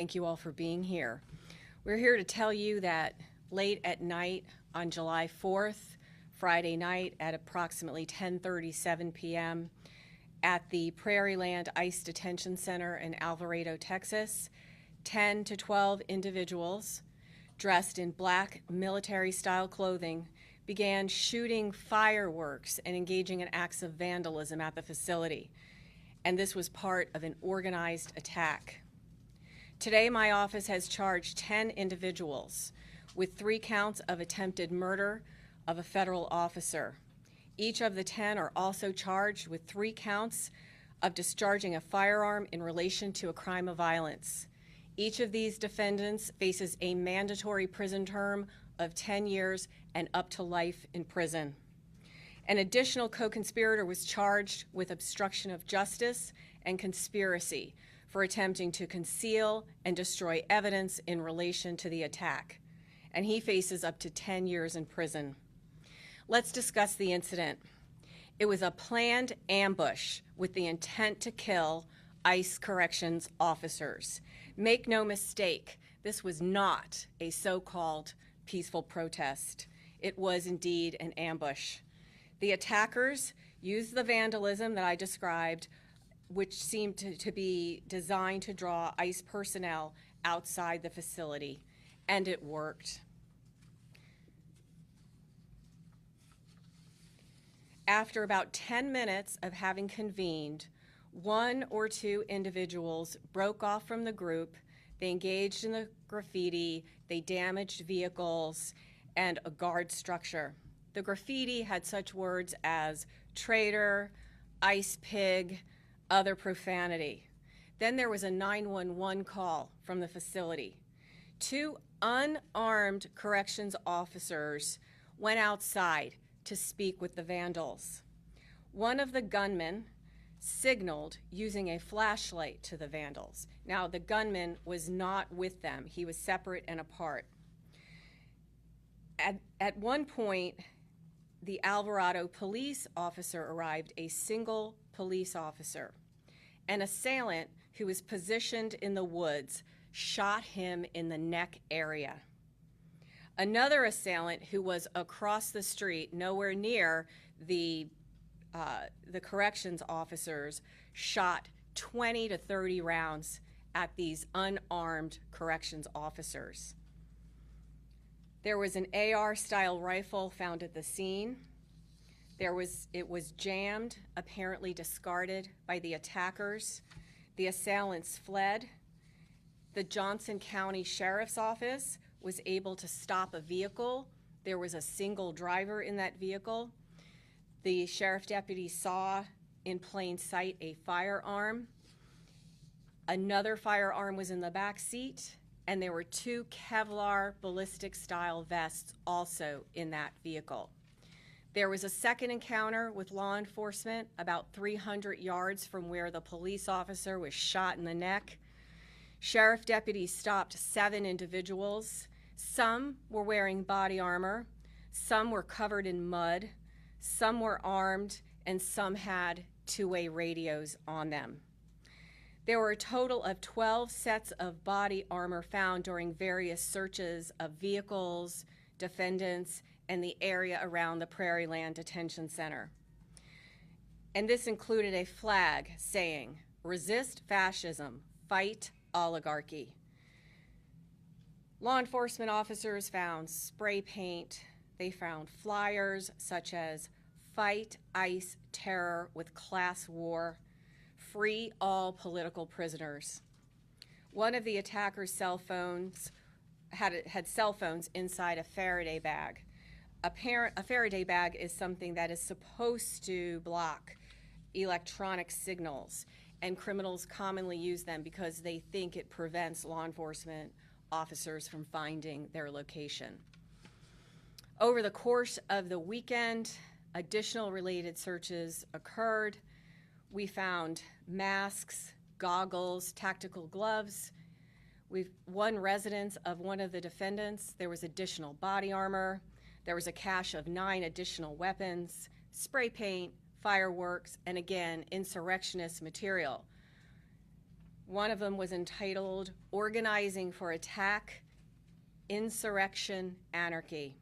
Thank you all for being here. We're here to tell you that late at night on July 4th, Friday night at approximately 10:37 p.m. at the Prairieland ICE Detention Center in Alvarado, Texas, 10 to 12 individuals dressed in black military-style clothing began shooting fireworks and engaging in acts of vandalism at the facility. And this was part of an organized attack. Today, my office has charged 10 individuals with 3 counts of attempted murder of a federal officer. Each of the 10 are also charged with 3 counts of discharging a firearm in relation to a crime of violence. Each of these defendants faces a mandatory prison term of 10 years and up to life in prison. An additional co-conspirator was charged with obstruction of justice and conspiracy for attempting to conceal and destroy evidence in relation to the attack, and he faces up to 10 years in prison. Let's discuss the incident. It was a planned ambush with the intent to kill ICE corrections officers. Make no mistake, this was not a so-called peaceful protest. It was indeed an ambush. The attackers used the vandalism that I described, which seemed to be designed to draw ICE personnel outside the facility, and it worked. After about 10 minutes of having convened, 1 or 2 individuals broke off from the group. They engaged in the graffiti, they damaged vehicles, and a guard structure. The graffiti had such words as traitor, ICE pig, other profanity. Then there was a 911 call from the facility. 2 unarmed corrections officers went outside to speak with the vandals. One of the gunmen signaled using a flashlight to the vandals. Now, the gunman was not with them. He was separate and apart. At one point, the Alvarado police officer arrived, a single police officer. An assailant who was positioned in the woods shot him in the neck area. Another assailant who was across the street, nowhere near the corrections officers, shot 20 to 30 rounds at these unarmed corrections officers. There was an AR-style rifle found at the scene. It was jammed, apparently discarded by the attackers. The assailants fled. The Johnson County Sheriff's Office was able to stop a vehicle. There was a single driver in that vehicle. The sheriff deputy saw in plain sight a firearm. Another firearm was in the back seat, and there were 2 Kevlar ballistic-style vests also in that vehicle. There was a second encounter with law enforcement about 300 yards from where the police officer was shot in the neck. Sheriff deputies stopped 7 individuals. Some were wearing body armor, some were covered in mud, some were armed, and some had 2-way radios on them. There were a total of 12 sets of body armor found during various searches of vehicles, defendants, and the area around the Prairieland Detention Center. And this included a flag saying, "Resist fascism, fight oligarchy." Law enforcement officers found spray paint. They found flyers such as "Fight ICE Terror with Class War," "Free all political prisoners." One of the attackers' cell phones had cell phones inside a Faraday bag. A Faraday bag is something that is supposed to block electronic signals, and criminals commonly use them because they think it prevents law enforcement officers from finding their location. Over the course of the weekend, additional related searches occurred. We found masks, goggles, tactical gloves. One residence of one of the defendants, there was additional body armor. There was a cache of 9 additional weapons, spray paint, fireworks, and again, insurrectionist material. One of them was entitled Organizing for Attack, Insurrection, Anarchy.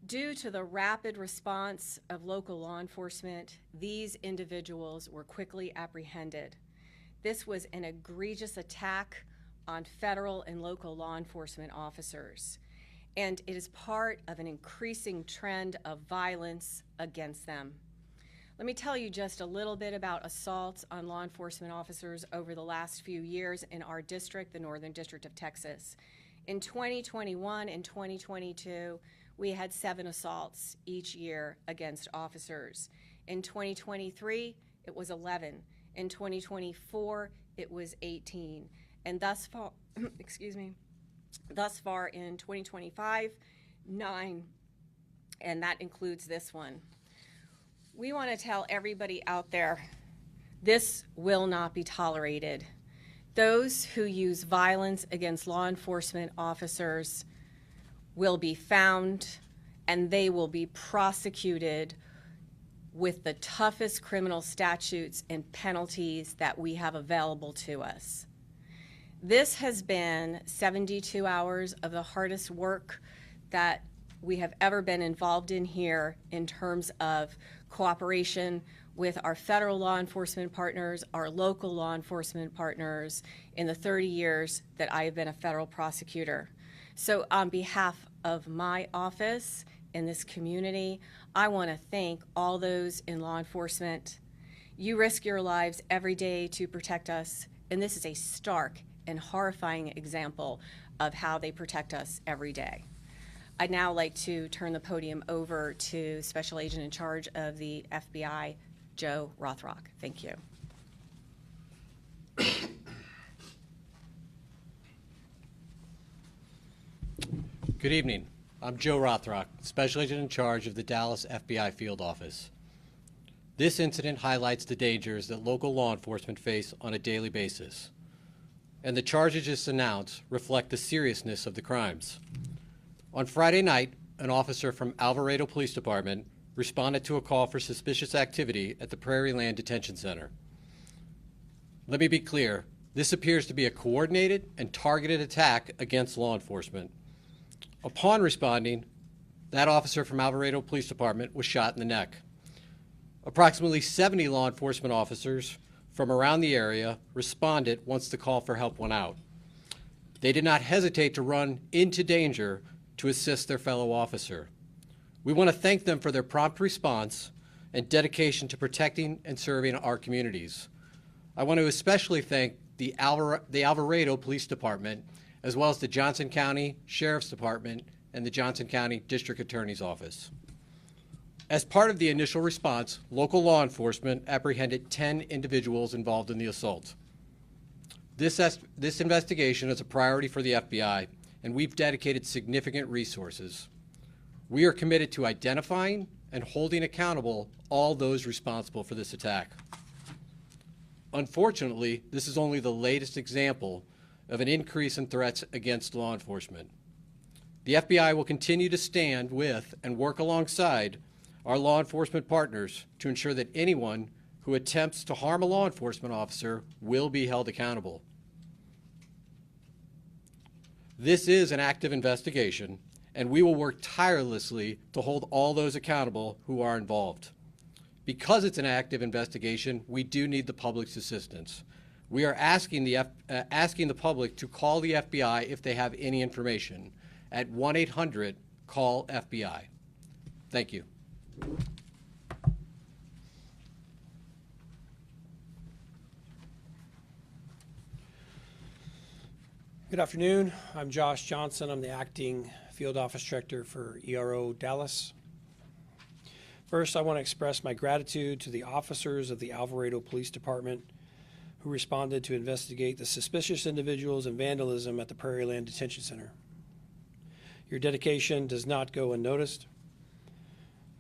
Due to the rapid response of local law enforcement, these individuals were quickly apprehended. This was an egregious attack on federal and local law enforcement officers, and it is part of an increasing trend of violence against them. Let me tell you just a little bit about assaults on law enforcement officers over the last few years in our district, the Northern District of Texas. In 2021 and 2022, we had 7 assaults each year against officers. In 2023, it was 11. In 2024, it was 18. And thus far, thus far in 2025, 9. And that includes this one. We want to tell everybody out there, this will not be tolerated. Those who use violence against law enforcement officers will be found, and they will be prosecuted with the toughest criminal statutes and penalties that we have available to us. This has been 72 hours of the hardest work that we have ever been involved in here in terms of cooperation with our federal law enforcement partners, our local law enforcement partners in the 30 years that I have been a federal prosecutor. So on behalf of my office in this community, I want to thank all those in law enforcement. You risk your lives every day to protect us, and this is a stark and horrifying example of how they protect us every day. I'd now like to turn the podium over to Special Agent in charge of the FBI, Joe Rothrock. Thank you. Good evening. I'm Joe Rothrock, Special Agent in charge of the Dallas FBI Field Office. This incident highlights the dangers that local law enforcement face on a daily basis, and the charges just announced reflect the seriousness of the crimes. On Friday night, an officer from Alvarado Police Department responded to a call for suspicious activity at the Prairie Land Detention Center. Let me be clear, this appears to be a coordinated and targeted attack against law enforcement. Upon responding, that officer from Alvarado Police Department was shot in the neck. Approximately 70 law enforcement officers from around the area responded once the call for help went out. They did not hesitate to run into danger to assist their fellow officer. We want to thank them for their prompt response and dedication to protecting and serving our communities. I want to especially thank the Alvarado Police Department, as well as the Johnson County Sheriff's Department and the Johnson County District Attorney's Office. As part of the initial response, local law enforcement apprehended 10 individuals involved in the assault. This investigation is a priority for the FBI, and we've dedicated significant resources. We are committed to identifying and holding accountable all those responsible for this attack. Unfortunately, this is only the latest example of an increase in threats against law enforcement. The FBI will continue to stand with and work alongside our law enforcement partners to ensure that anyone who attempts to harm a law enforcement officer will be held accountable. This is an active investigation, and we will work tirelessly to hold all those accountable who are involved. Because it's an active investigation, we do need the public's assistance. We are asking the public to call the FBI if they have any information at 1-800-CALL-FBI. Thank you. Good afternoon. I'm Josh Johnson. I'm the acting field office director for ERO Dallas. First, I want to express my gratitude to the officers of the Alvarado Police Department who responded to investigate the suspicious individuals and vandalism at the Prairie Land Detention Center. Your dedication does not go unnoticed.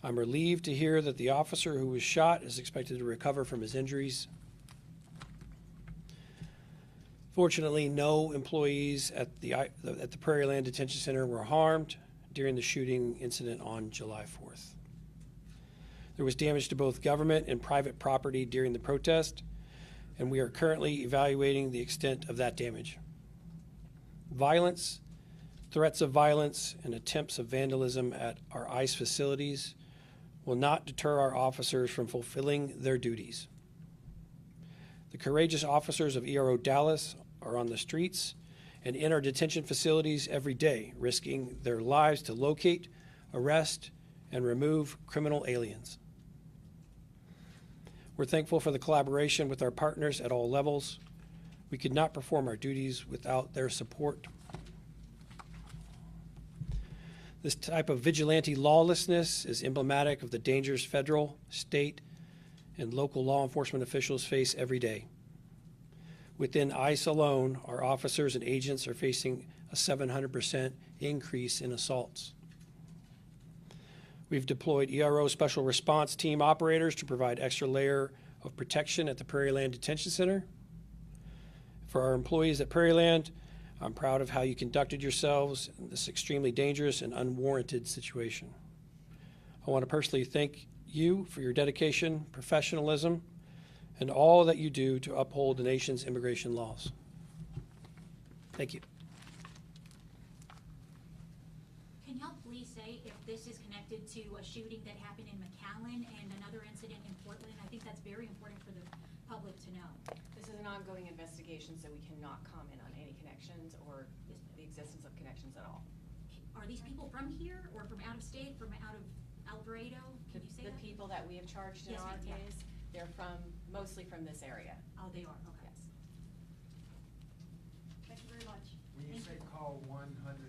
I'm relieved to hear that the officer who was shot is expected to recover from his injuries. Fortunately, no employees at the Prairie Land Detention Center were harmed during the shooting incident on July 4th. There was damage to both government and private property during the protest, and we are currently evaluating the extent of that damage. Violence, threats of violence, and attempts of vandalism at our ICE facilities will not deter our officers from fulfilling their duties. The courageous officers of ERO Dallas are on the streets and in our detention facilities every day, risking their lives to locate, arrest, and remove criminal aliens. We're thankful for the collaboration with our partners at all levels. We could not perform our duties without their support. This type of vigilante lawlessness is emblematic of the dangers federal, state, and local law enforcement officials face every day. Within ICE alone, our officers and agents are facing a 700% increase in assaults. We've deployed ERO Special Response Team operators to provide extra layer of protection at the Prairieland Detention Center. For our employees at Prairieland, I'm proud of how you conducted yourselves in this extremely dangerous and unwarranted situation. I want to personally thank you for your dedication, professionalism, and all that you do to uphold the nation's immigration laws. Thank you. Can y'all please say if this is connected to a shooting that happened in McAllen and another incident in Portland? I think that's very important for the public to know. This is an ongoing investigation, so we cannot comment on any connections or the existence of connections at all. Are these people from here or from out of state, from out of Alvarado? Can you say The that? people that we have charged in Yes, our ma'am, yeah. case, they're mostly from this area. Oh, they are, okay. Yes. Thank you very much. When you Thank say you. call 100